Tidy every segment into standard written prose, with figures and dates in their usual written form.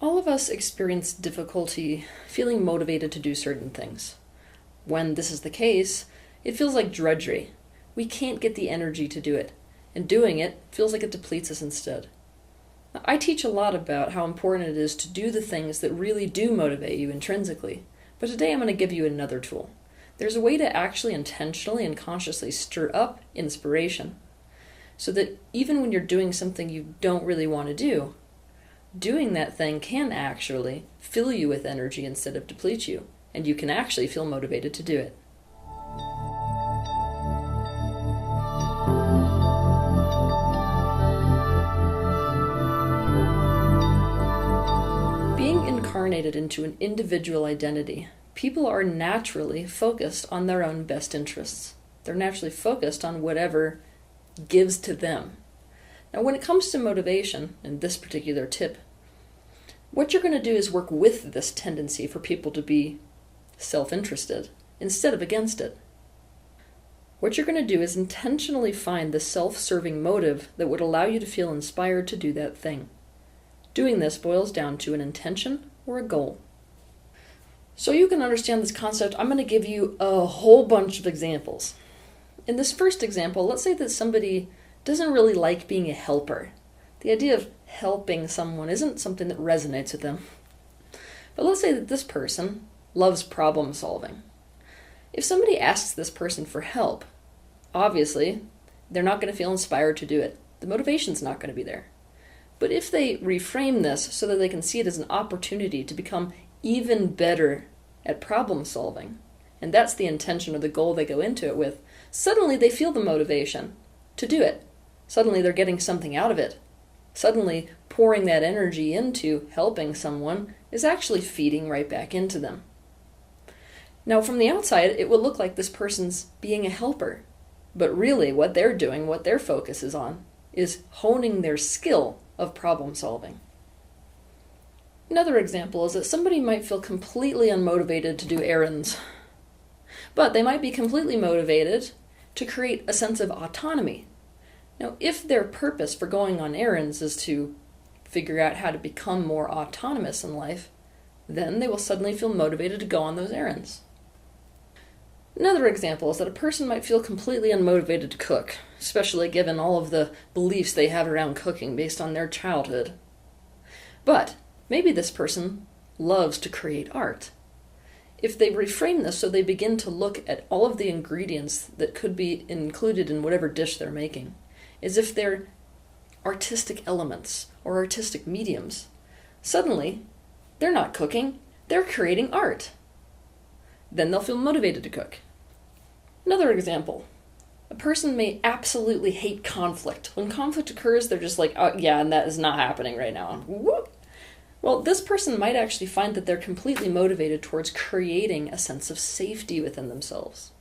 All of us experience difficulty feeling motivated to do certain things. When this is the case, it feels like drudgery. We can't get the energy to do it, and doing it feels like it depletes us instead. Now, I teach a lot about how important it is to do the things that really do motivate you intrinsically, but today I'm going to give you another tool. There's a way to actually intentionally and consciously stir up inspiration, so that even when you're doing something you don't really want to do, doing that thing can actually fill you with energy instead of deplete you, and you can actually feel motivated to do it. Being incarnated into an individual identity, people are naturally focused on their own best interests. They're naturally focused on whatever gives to them. Now, when it comes to motivation, in this particular tip, what you're going to do is work with this tendency for people to be self-interested instead of against it. What you're going to do is intentionally find the self-serving motive that would allow you to feel inspired to do that thing. Doing this boils down to an intention or a goal. So you can understand this concept, I'm going to give you a whole bunch of examples. In this first example, let's say that somebody doesn't really like being a helper. The idea of helping someone isn't something that resonates with them. But let's say that this person loves problem solving. If somebody asks this person for help, obviously, they're not going to feel inspired to do it. The motivation's not going to be there. But if they reframe this so that they can see it as an opportunity to become even better at problem solving, and that's the intention or the goal they go into it with, suddenly they feel the motivation to do it. Suddenly they're getting something out of it. Suddenly pouring that energy into helping someone is actually feeding right back into them. Now from the outside, it will look like this person's being a helper. But really what they're doing, what their focus is on, is honing their skill of problem solving. Another example is that somebody might feel completely unmotivated to do errands, but they might be completely motivated to create a sense of autonomy. Now, if their purpose for going on errands is to figure out how to become more autonomous in life, then they will suddenly feel motivated to go on those errands. Another example is that a person might feel completely unmotivated to cook, especially given all of the beliefs they have around cooking based on their childhood. But maybe this person loves to create art. If they reframe this so they begin to look at all of the ingredients that could be included in whatever dish they're making, as if they're artistic elements or artistic mediums, suddenly they're not cooking, they're creating art. Then they'll feel motivated to cook. Another example. A person may absolutely hate conflict. When conflict occurs, they're just like, oh yeah, and that is not happening right now. Whoop. Well, this person might actually find that they're completely motivated towards creating a sense of safety within themselves.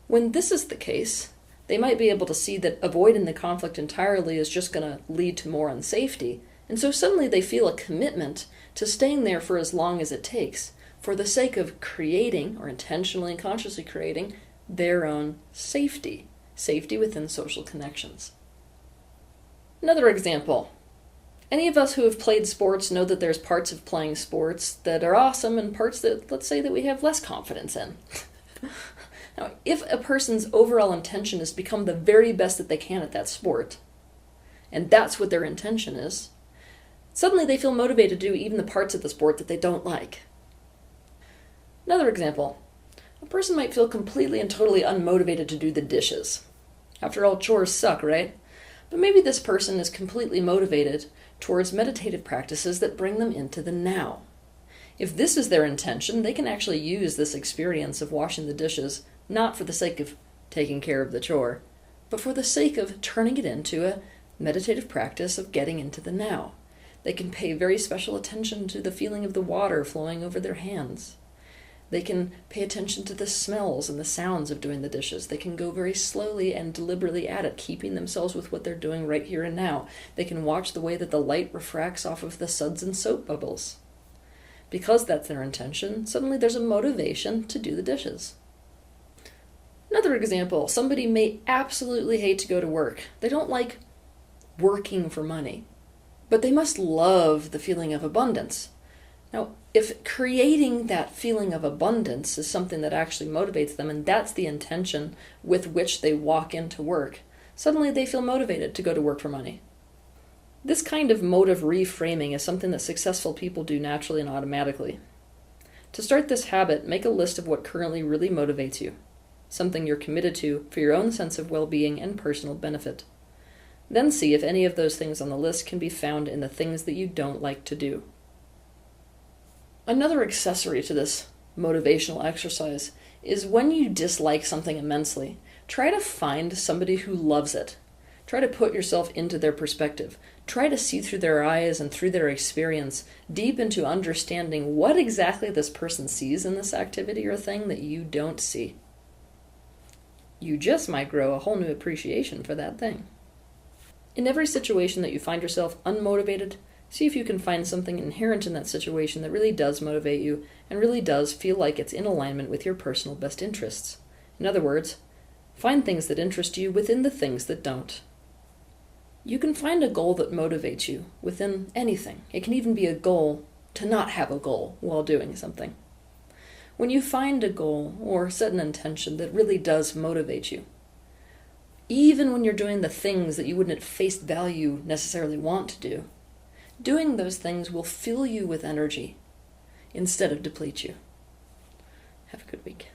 When this is the case, they might be able to see that avoiding the conflict entirely is just going to lead to more unsafety, and so suddenly they feel a commitment to staying there for as long as it takes, for the sake of creating, or intentionally and consciously creating, their own safety within social connections. Another example. Any of us who have played sports know that there's parts of playing sports that are awesome and parts that, let's say, that we have less confidence in. Now, if a person's overall intention is to become the very best that they can at that sport, and that's what their intention is, suddenly they feel motivated to do even the parts of the sport that they don't like. Another example. A person might feel completely and totally unmotivated to do the dishes. After all, chores suck, right? But maybe this person is completely motivated towards meditative practices that bring them into the now. If this is their intention, they can actually use this experience of washing the dishes not for the sake of taking care of the chore, but for the sake of turning it into a meditative practice of getting into the now. They can pay very special attention to the feeling of the water flowing over their hands. They can pay attention to the smells and the sounds of doing the dishes. They can go very slowly and deliberately at it, keeping themselves with what they're doing right here and now. They can watch the way that the light refracts off of the suds and soap bubbles. Because that's their intention, suddenly there's a motivation to do the dishes. Another example, somebody may absolutely hate to go to work. They don't like working for money. but they must love the feeling of abundance. Now, if creating that feeling of abundance is something that actually motivates them, and that's the intention with which they walk into work, suddenly they feel motivated to go to work for money. This kind of motive reframing is something that successful people do naturally and automatically. To start this habit, make a list of what currently really motivates you, something you're committed to for your own sense of well-being and personal benefit. Then see if any of those things on the list can be found in the things that you don't like to do. Another accessory to this motivational exercise is when you dislike something immensely, try to find somebody who loves it. Try to put yourself into their perspective. Try to see through their eyes and through their experience, deep into understanding what exactly this person sees in this activity or thing that you don't see. You just might grow a whole new appreciation for that thing. In every situation that you find yourself unmotivated, see if you can find something inherent in that situation that really does motivate you and really does feel like it's in alignment with your personal best interests. In other words, find things that interest you within the things that don't. You can find a goal that motivates you within anything. It can even be a goal to not have a goal while doing something. When you find a goal or set an intention that really does motivate you, even when you're doing the things that you wouldn't at face value necessarily want to do, doing those things will fill you with energy instead of deplete you. Have a good week.